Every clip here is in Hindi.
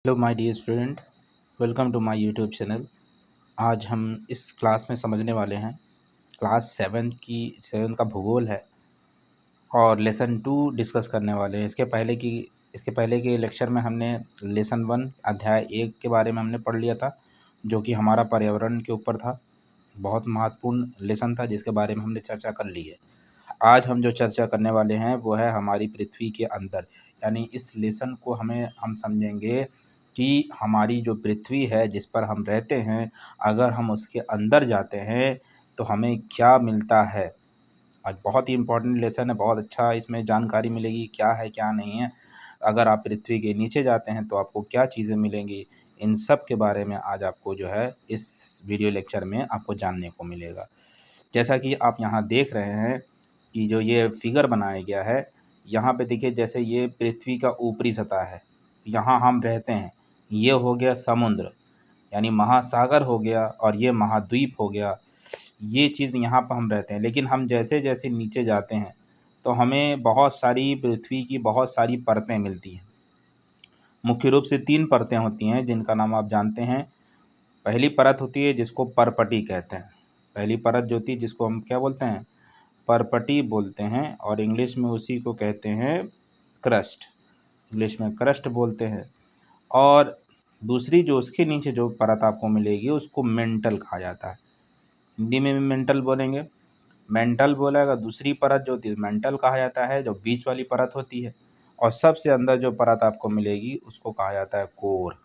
Hello my dear student, welcome to my YouTube channel. आज हम इस क्लास में समझने वाले हैं क्लास 7 का भूगोल है और लेसन 2 डिस्कस करने वाले हैं। इसके पहले के लेक्चर में हमने लेसन 1 अध्याय 1 के बारे में हमने पढ़ लिया था, जो कि हमारा पर्यावरण के ऊपर था। बहुत महत्वपूर्ण लेसन था जिसके बारे में हमने चर्चा कर ली है। आज हम जो चर्चा करने वाले हैं वो है हमारी पृथ्वी के अंदर, यानी इस लेसन को हम समझेंगे कि हमारी जो पृथ्वी है जिस पर हम रहते हैं, अगर हम उसके अंदर जाते हैं तो हमें क्या मिलता है। आज बहुत ही इम्पोर्टेंट लेसन है, बहुत अच्छा इसमें जानकारी मिलेगी क्या है क्या नहीं है। अगर आप पृथ्वी के नीचे जाते हैं तो आपको क्या चीज़ें मिलेंगी, इन सब के बारे में आज आपको जो है इस वीडियो लेक्चर में आपको जानने को मिलेगा। जैसा कि आप यहाँ देख रहे हैं कि जो ये फिगर बनाया गया है, यहाँ पे देखिए जैसे ये पृथ्वी का ऊपरी सतह है, यहाँ हम रहते हैं। ये हो गया समुद्र, यानी महासागर हो गया, और ये महाद्वीप हो गया। ये चीज़ यहाँ पर हम रहते हैं, लेकिन हम जैसे जैसे नीचे जाते हैं तो हमें बहुत सारी पृथ्वी की बहुत सारी परतें मिलती हैं। मुख्य रूप से 3 परतें होती हैं जिनका नाम आप जानते हैं। पहली परत होती है जिसको परपटी कहते हैं। पहली परत जो होती है जिसको हम क्या बोलते हैं, परपटी बोलते हैं, और इंग्लिश में उसी को कहते हैं क्रस्ट। इंग्लिश में क्रस्ट बोलते हैं। और दूसरी जो उसके नीचे जो परत आपको मिलेगी उसको मेंटल कहा जाता है। हिंदी में भी मेंटल बोलेंगे, मेंटल बोलेगा। दूसरी परत जो होती है मेंटल कहा जाता है, जो बीच वाली परत होती है। और सबसे अंदर जो परत आपको मिलेगी उसको कहा जाता है कोर।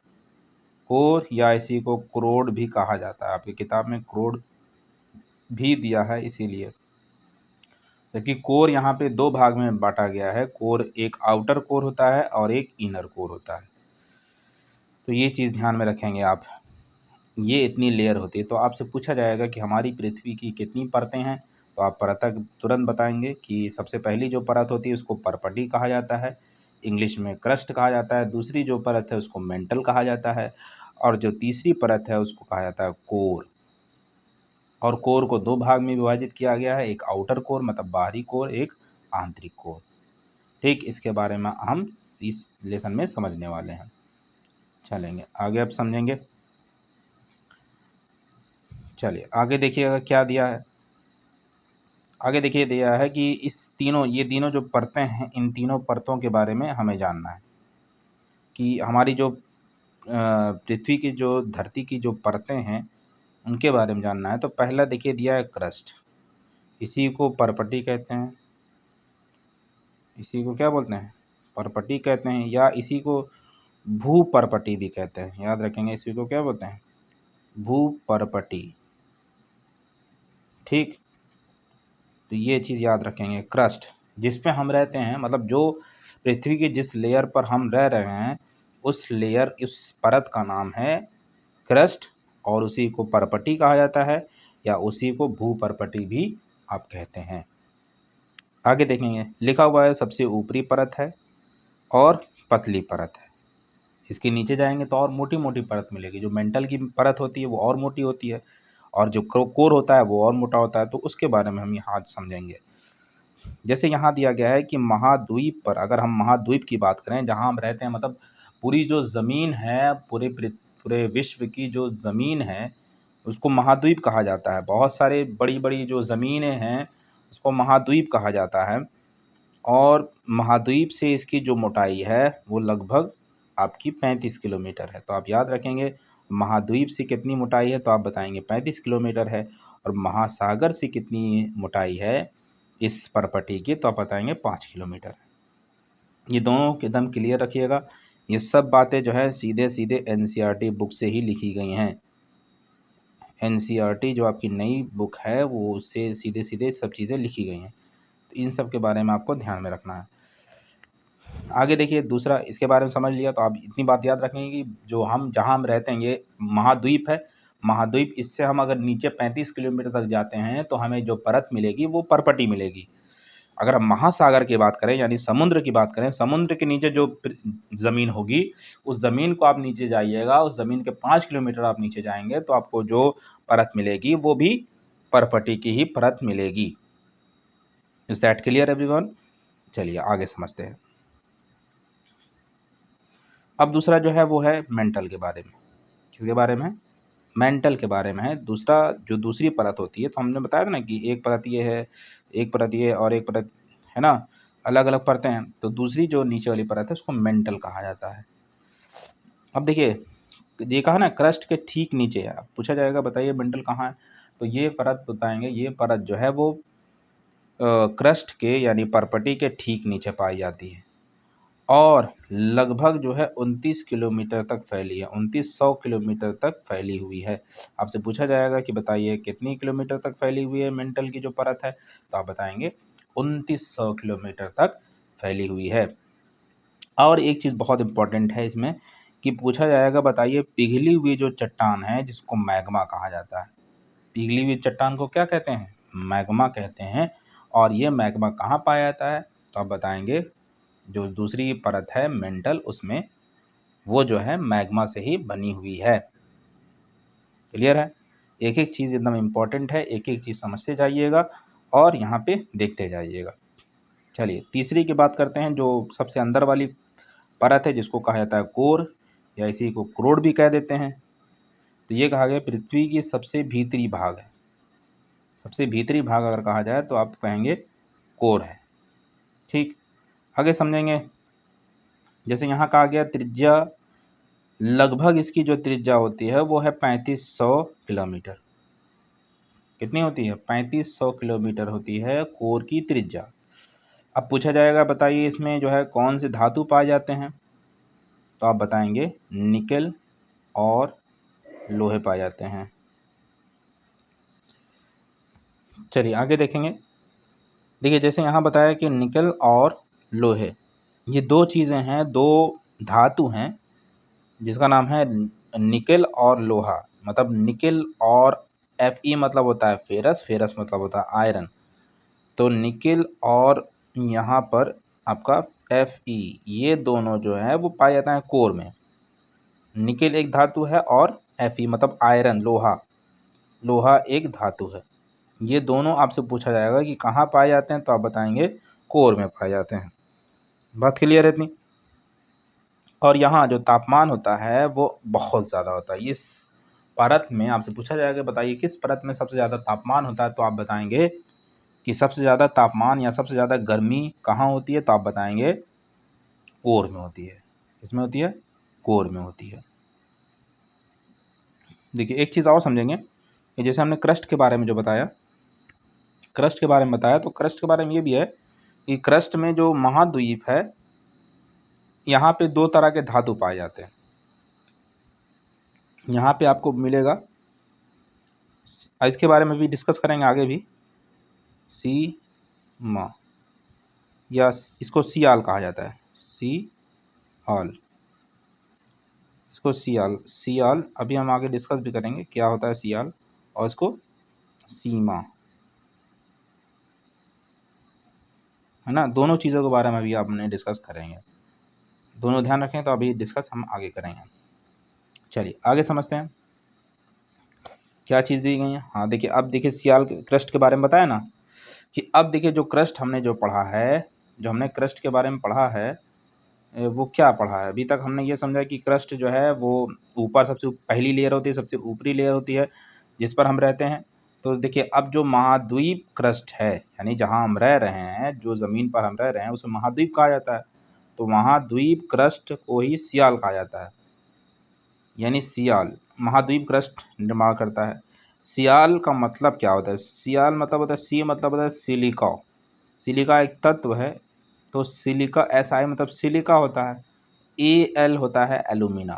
कोर या इसी को क्रोड भी कहा जाता है, आपकी किताब में क्रोड भी दिया है इसीलिए। जबकि कोर यहाँ पे 2 भाग में बांटा गया है। कोर एक आउटर कोर होता है और एक इनर कोर होता है। तो ये चीज़ ध्यान में रखेंगे आप। ये इतनी लेयर होती है। तो आपसे पूछा जाएगा कि हमारी पृथ्वी की कितनी परतें हैं, तो आप परत तुरंत बताएंगे कि सबसे पहली जो परत होती है उसको परपटी कहा जाता है, इंग्लिश में क्रस्ट कहा जाता है। दूसरी जो परत है उसको मेंटल कहा जाता है, और जो तीसरी परत है उसको कहा जाता है कोर। और कोर को 2 भाग में विभाजित किया गया है, एक आउटर कोर मतलब बाहरी कोर, एक आंतरिक कोर। ठीक, इसके बारे में हम इस लेसन में समझने वाले हैं। चलेंगे आगे, अब समझेंगे। चलिए आगे देखिएगा क्या दिया है। आगे देखिए दिया है कि ये तीनों जो परतें हैं, इन तीनों परतों के बारे में हमें जानना है कि हमारी जो पृथ्वी की जो धरती की जो परतें हैं उनके बारे में जानना है। तो पहला देखिए दिया है क्रस्ट, इसी को परपटी कहते हैं। इसी को क्या बोलते हैं, परपटी कहते हैं, या इसी को भू परपटी भी कहते हैं। याद रखेंगे, इसी को क्या बोलते हैं, भू परपटी। ठीक, तो ये चीज़ याद रखेंगे। क्रस्ट जिस पे हम रहते हैं, मतलब जो पृथ्वी के जिस लेयर पर हम रह रहे हैं उस परत का नाम है क्रस्ट, और उसी को परपटी कहा जाता है, या उसी को भू परपटी भी आप कहते हैं। आगे देखेंगे, लिखा हुआ है सबसे ऊपरी परत है और पतली परत है। इसके नीचे जाएंगे तो और मोटी मोटी परत मिलेगी। जो मेंटल की परत होती है वो और मोटी होती है, और जो कोर होता है वो और मोटा होता है। तो उसके बारे में हम यहाँ समझेंगे। जैसे यहाँ दिया गया है कि महाद्वीप पर, अगर हम महाद्वीप की बात करें जहाँ हम रहते हैं, मतलब पूरी जो ज़मीन है, पूरे विश्व की जो ज़मीन है उसको महाद्वीप कहा जाता है। बहुत सारे बड़ी बड़ी जो ज़मीनें हैं उसको महाद्वीप कहा जाता है। और महाद्वीप से इसकी जो मोटाई है वो लगभग आपकी 35 किलोमीटर है। तो आप याद रखेंगे महाद्वीप से कितनी मोटाई है, तो आप बताएंगे 35 किलोमीटर है। और महासागर से कितनी मोटाई है इस परपटी की, तो आप बताएंगे 5 किलोमीटर। ये दोनों एकदम क्लियर रखिएगा। ये सब बातें जो है सीधे सीधे एनसीईआरटी बुक से ही लिखी गई हैं। एनसीईआरटी जो आपकी नई बुक है वो उससे सीधे सीधे सब चीज़ें लिखी गई हैं। तो इन सब के बारे में आपको ध्यान में रखना है। आगे देखिए दूसरा, इसके बारे में समझ लिया तो आप इतनी बात याद रखेंगे कि जो हम जहाँ हम रहते हैं ये महाद्वीप है। महाद्वीप, इससे हम अगर नीचे 35 किलोमीटर तक जाते हैं तो हमें जो परत मिलेगी वो परपटी मिलेगी। अगर हम महासागर की बात करें यानी समुद्र की बात करें, समुद्र के नीचे जो ज़मीन होगी उस ज़मीन को आप नीचे जाइएगा, उस ज़मीन के 5 किलोमीटर आप नीचे जाएंगे तो आपको जो परत मिलेगी वो भी परपटी की ही परत मिलेगी। Is that clear everyone? चलिए आगे समझते हैं। अब दूसरा जो है वो है मेंटल के बारे में। किसके बारे में? मेंटल के बारे में है। दूसरा जो दूसरी परत होती है, तो हमने बताया था ना कि एक परत ये है, एक परत ये और एक परत है ना, अलग अलग परतें हैं। तो दूसरी जो नीचे वाली परत है उसको मेंटल कहा जाता है। अब देखिए ये कहा ना क्रस्ट के ठीक नीचे है। अब पूछा जाएगा बताइए मेंटल कहाँ है, तो ये परत बताएंगे, ये परत जो है वो क्रस्ट के यानी परपटी के ठीक नीचे पाई जाती है और लगभग जो है 29 किलोमीटर तक फैली है, 2900 किलोमीटर तक फैली हुई है। आपसे पूछा जाएगा कि बताइए कितनी किलोमीटर तक फैली हुई है मेंटल की जो परत है, तो आप बताएंगे 2900 किलोमीटर तक फैली हुई है। और एक चीज़ बहुत इंपॉर्टेंट है इसमें कि पूछा जाएगा बताइए पिघली हुई जो चट्टान है जिसको मैग्मा कहा जाता है, पिघली हुई चट्टान को क्या कहते हैं? मैग्मा कहते हैं। और ये मैग्मा कहाँ पाया जाता है? तो आप बताएंगे जो दूसरी परत है मेंटल, उसमें वो जो है मैग्मा से ही बनी हुई है। क्लियर है? एक एक चीज़ एकदम इम्पोर्टेंट है, एक एक चीज़ समझते जाइएगा और यहाँ पे देखते जाइएगा। चलिए तीसरी की बात करते हैं, जो सबसे अंदर वाली परत है जिसको कहा जाता है कोर, या इसी को क्रोड भी कह देते हैं। तो ये कहा गया पृथ्वी की सबसे भीतरी भाग है। सबसे भीतरी भाग अगर कहा जाए तो आप कहेंगे कोर है। ठीक, आगे समझेंगे। जैसे यहाँ कहा गया त्रिज्या, लगभग इसकी जो त्रिज्या होती है वो है 3500 किलोमीटर। कितनी होती है? 3500 किलोमीटर होती है कोर की त्रिज्या। अब पूछा जाएगा बताइए इसमें जो है कौन से धातु पाए जाते हैं, तो आप बताएंगे निकेल और लोहे पाए जाते हैं। चलिए आगे देखेंगे। देखिए जैसे यहाँ बताया कि निकेल और लोहे, ये दो चीज़ें हैं, दो धातु हैं जिसका नाम है निकेल और लोहा। मतलब निकेल और Fe मतलब होता है फेरस, फेरस मतलब होता है आयरन। तो निकेल और यहाँ पर आपका Fe, ये दोनों जो है वो पाए जाते हैं कोर में। निकेल एक धातु है और Fe मतलब आयरन, लोहा, लोहा एक धातु है। ये दोनों आपसे पूछा जाएगा कि कहाँ पाए जाते हैं, तो आप बताएंगे कोर में पाए जाते हैं। बात क्लियर है इतनी? और यहाँ जो तापमान होता है वो बहुत ज़्यादा होता है। इस परत में आपसे पूछा जाएगा बताइए किस परत में सबसे ज़्यादा तापमान होता है, तो आप बताएंगे कि सबसे ज़्यादा तापमान या सबसे ज़्यादा गर्मी कहाँ होती है, तो आप बताएंगे कोर में होती है। किसमें होती है? कोर में होती है। देखिए एक चीज़ और समझेंगे कि जैसे हमने क्रस्ट के बारे में जो बताया, क्रस्ट के बारे में बताया, तो क्रस्ट के बारे में ये भी है कि क्रस्ट में जो महाद्वीप है यहाँ पे दो तरह के धातु पाए जाते हैं। यहाँ पे आपको मिलेगा, इसके बारे में भी डिस्कस करेंगे आगे भी, सीमा, या इसको सियाल कहा जाता है, सियाल, इसको सियाल, सियाल अभी हम आगे डिस्कस भी करेंगे क्या होता है सियाल, और इसको सीमा, है ना। दोनों चीज़ों के बारे में भी आपने डिस्कस करेंगे, दोनों ध्यान रखें। तो अभी डिस्कस हम आगे करेंगे। चलिए आगे समझते हैं क्या चीज़ दी गई है। हाँ देखिए, अब देखिए सियाल क्रस्ट के बारे में बताया ना कि अब देखिए जो क्रस्ट हमने जो पढ़ा है, जो हमने क्रस्ट के बारे में पढ़ा है, वो क्या पढ़ा है अभी तक? हमने ये समझा कि क्रस्ट जो है वो ऊपर सबसे पहली लेयर होती है, सबसे ऊपरी लेयर होती है जिस पर हम रहते हैं। तो देखिए अब जो महाद्वीप क्रस्ट है, यानी जहाँ हम रह रहे हैं, जो ज़मीन पर हम रह रहे हैं, उसे महाद्वीप कहा जाता है। तो महाद्वीप क्रस्ट को ही सियाल कहा जाता है, यानी सियाल महाद्वीप क्रस्ट निर्माण करता है। सियाल का मतलब क्या होता है? सियाल मतलब होता है, सी मतलब होता है सिलिका, सिलिका एक तत्व है। तो सिलिका SI मतलब सिलिका होता है, Al होता है एलुमिना।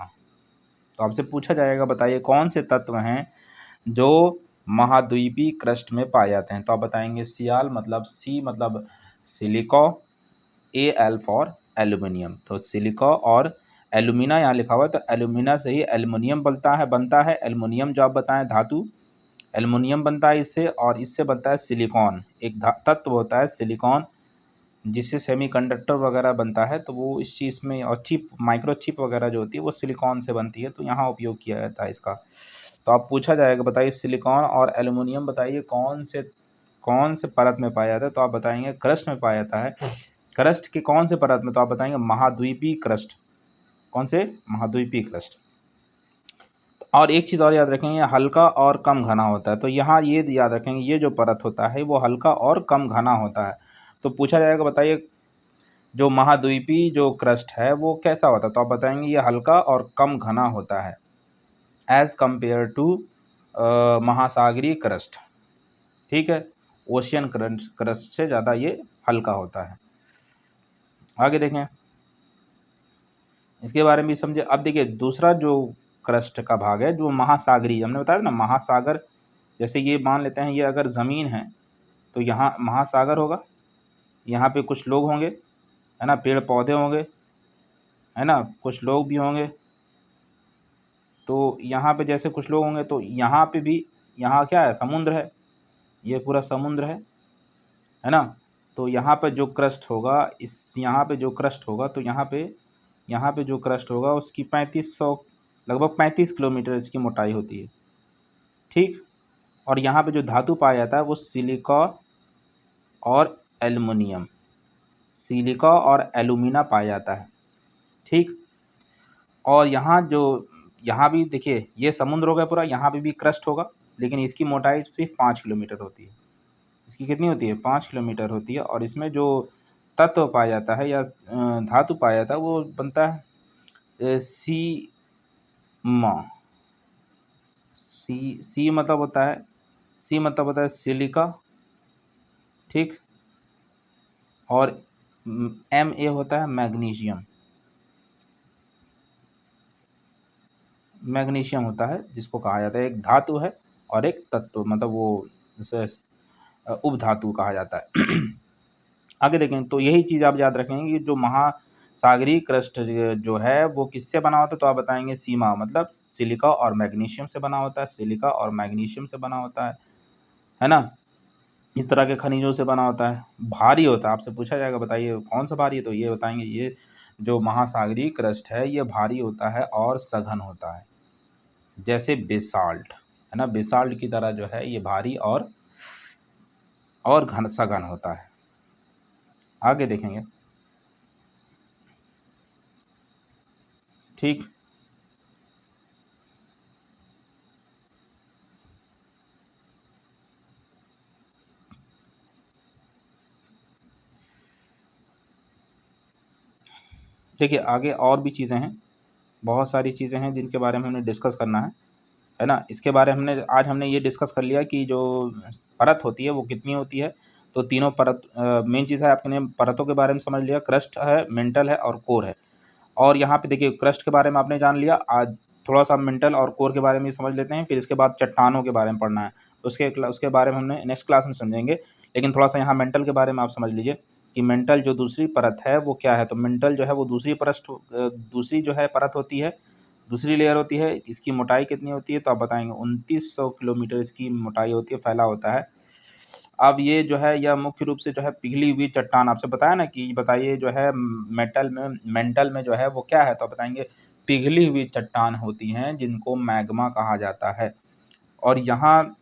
तो आपसे पूछा जाएगा बताइए कौन से तत्व हैं जो महाद्वीपीय क्रस्ट में पाए जाते हैं, तो आप बताएंगे सियाल मतलब सी मतलब सिलिका, Al फॉर एल्यूमिनियम। तो सिलिका और एलुमिना यहाँ लिखा हुआ है, तो एलुमिना से ही एल्युमिनियम बनता है। एल्युमिनियम जो आप बताएं धातु, एल्युमिनियम बनता है इससे, और इससे बनता है सिलिकॉन, एक तत्व होता है सिलिकॉन जिससे सेमीकंडक्टर वगैरह बनता है। तो वो इस चीज़ में, और चिप, माइक्रो चिप वगैरह जो होती है वो सिलिकॉन से बनती है, तो यहाँ उपयोग किया जाता है इसका। तो आप पूछा जाएगा बताइए सिलिकॉन और एल्युमिनियम बताइए कौन से परत में पाया जाता है, तो आप बताएंगे क्रस्ट में पाया जाता है। क्रस्ट के कौन से परत में, तो आप बताएंगे महाद्वीपीय क्रस्ट। कौन से? महाद्वीपीय क्रस्ट। और एक चीज़ और याद रखेंगे, हल्का और कम घना होता है। तो यहाँ ये याद रखेंगे, ये जो परत होता है वो हल्का और कम घना होता है। तो पूछा जाएगा, बताइए जो महाद्वीपीय जो क्रस्ट है वो कैसा होता है? तो आप बताएंगे ये हल्का और कम घना होता है एज कंपेयर टू महासागरीय क्रस्ट। ठीक है, ओशियन क्रस्ट से ज़्यादा ये हल्का होता है। आगे देखें, इसके बारे में भी समझे। अब देखिए दूसरा जो क्रस्ट का भाग है जो महासागरीय, हमने बताया ना महासागर, जैसे ये मान लेते हैं ये अगर ज़मीन है तो यहाँ महासागर होगा, यहाँ पे कुछ लोग होंगे, है ना, पेड़ पौधे होंगे, है ना, कुछ लोग भी होंगे। तो यहाँ पे जैसे कुछ लोग होंगे तो यहाँ पे भी, यहाँ क्या है? समुद्र है, ये पूरा समुद्र है ना। तो यहाँ पे जो क्रस्ट होगा, इस यहाँ पे जो क्रस्ट होगा, तो यहाँ पे जो क्रस्ट होगा उसकी 3500 लगभग 35 किलोमीटर इसकी मोटाई होती है। ठीक, और यहाँ पे जो धातु पाया जाता है वो सिलिका और एल्युमिनियम, सिलिका और एल्यूमिना पाया जाता है। ठीक, और यहाँ भी देखिए ये समुद्र हो गया पूरा, यहाँ पे भी क्रस्ट होगा, लेकिन इसकी मोटाई सिर्फ 5 किलोमीटर होती है। इसकी कितनी होती है? 5 किलोमीटर होती है। और इसमें जो तत्व पाया जाता है या धातु पाया जाता है वो बनता है सीमा। सी मतलब होता है सिलिका। ठीक, और Ma होता है मैग्नीशियम। मैग्नीशियम होता है जिसको कहा जाता है, एक धातु है और एक तत्व, मतलब वो जैसे उपधातु कहा जाता है। आगे देखें तो यही चीज़ आप याद रखेंगे कि जो महासागरीय क्रस्ट जो है वो किससे बना होता है? तो आप बताएंगे सीमा मतलब सिलिका और मैग्नीशियम से बना होता है, सिलिका और मैग्नीशियम से बना होता है ना। इस तरह के खनिजों से बना होता है। भारी होता है, आपसे पूछा जाएगा बताइए कौन सा भारी है? तो ये बताएंगे ये जो महासागरीय क्रस्ट है ये भारी होता है और सघन होता है, जैसे बेसाल्ट, है ना, बेसाल्ट की तरह जो है ये भारी और घन सघन होता है। आगे देखेंगे। ठीक, देखिए आगे और भी चीज़ें हैं, बहुत सारी चीज़ें हैं जिनके बारे में हमें डिस्कस करना है ना। इसके बारे में आज हमने ये डिस्कस कर लिया कि जो परत होती है वो कितनी होती है। तो तीनों परत मेन चीज़ है, आपने परतों के बारे में समझ लिया, क्रस्ट है, मेंटल है और कोर है। और यहाँ पे देखिए क्रस्ट के बारे में आपने जान लिया, आज थोड़ा सा मेंटल और कोर के बारे में समझ लेते हैं, फिर इसके बाद चट्टानों के बारे में पढ़ना है। उसके बारे में हमने नेक्स्ट क्लास में समझेंगे, लेकिन थोड़ा सा यहाँ मेंटल के बारे में आप समझ लीजिए कि मेंटल जो दूसरी परत है वो क्या है। तो मेंटल जो है वो दूसरी जो है परत होती है, दूसरी लेयर होती है। इसकी मोटाई कितनी होती है? तो आप बताएंगे 2900 किलोमीटर इसकी मोटाई होती है, फैला होता है। अब ये जो है यह मुख्य रूप से जो है पिघली हुई चट्टान, आपसे बताया ना कि बताइए जो है मेंटल में जो है वो क्या है? तो बताएंगे पिघली हुई चट्टान होती हैं जिनको मैग्मा कहा जाता है। और यहाँ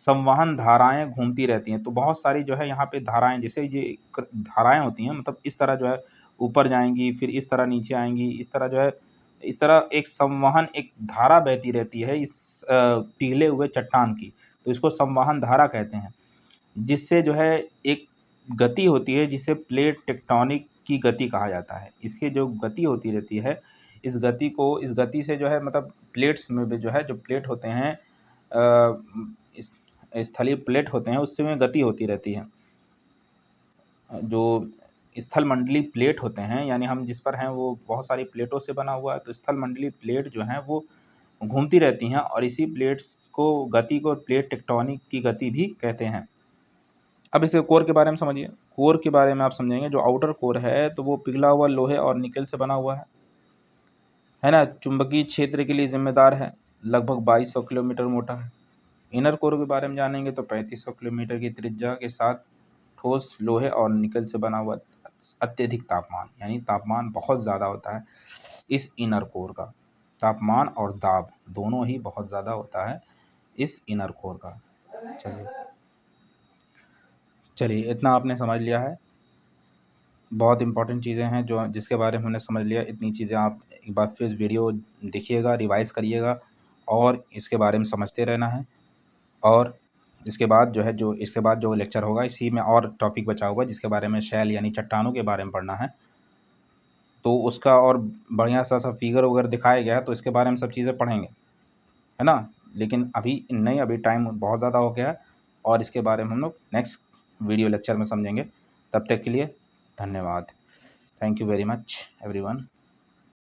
संवहन धाराएं घूमती रहती हैं। तो बहुत सारी जो है यहाँ पे धाराएं, जैसे ये धाराएं होती हैं, मतलब इस तरह जो है ऊपर जाएंगी, फिर इस तरह नीचे आएंगी, इस तरह जो है इस तरह एक संवहन, एक धारा बहती रहती है इस पिघले हुए चट्टान की। तो इसको संवहन धारा कहते हैं, जिससे जो है एक गति होती है जिसे प्लेट टेक्टोनिक की गति कहा जाता है। इसकी जो गति होती रहती है, इस गति से जो है मतलब प्लेट्स में भी जो है जो प्लेट होते हैं, इस स्थलीय प्लेट होते हैं, उससे में गति होती रहती है। जो स्थल मंडलीय प्लेट होते हैं, यानी हम जिस पर हैं वो बहुत सारी प्लेटों से बना हुआ है। तो स्थल मंडलीय प्लेट जो हैं वो घूमती रहती हैं, और इसी प्लेट्स को गति को प्लेट टेक्टोनिक की गति भी कहते हैं। अब इसके कोर के बारे में समझिए। कोर के बारे में आप समझेंगे, जो आउटर कोर है तो वो पिघला हुआ लोहे और निकल से बना हुआ है ना। चुंबकीय क्षेत्र के लिए जिम्मेदार है, लगभग 2200 किलोमीटर मोटा है। इनर कोर के बारे में जानेंगे तो 3500 किलोमीटर की त्रिज्या के साथ ठोस लोहे और निकल से बना हुआ, अत्यधिक तापमान, यानी तापमान बहुत ज़्यादा होता है इस इनर कोर का। तापमान और दाब दोनों ही बहुत ज़्यादा होता है इस इनर कोर का। चलिए इतना आपने समझ लिया है। बहुत इंपॉर्टेंट चीज़ें हैं जो जिसके बारे में हमने समझ लिया। इतनी चीज़ें आप एक बार फिर वीडियो देखिएगा, रिवाइज़ करिएगा और इसके बारे में समझते रहना है। और इसके बाद जो लेक्चर होगा इसी में और टॉपिक बचा हुआ है जिसके बारे में शैल यानी चट्टानों के बारे में पढ़ना है, तो उसका और बढ़िया सा फिगर वगैरह दिखाया गया है, तो इसके बारे में सब चीज़ें पढ़ेंगे, है ना। लेकिन अभी नहीं, अभी टाइम बहुत ज़्यादा हो गया है और इसके बारे में हम लोग नेक्स्ट वीडियो लेक्चर में समझेंगे। तब तक के लिए धन्यवाद। Thank you very much everyone.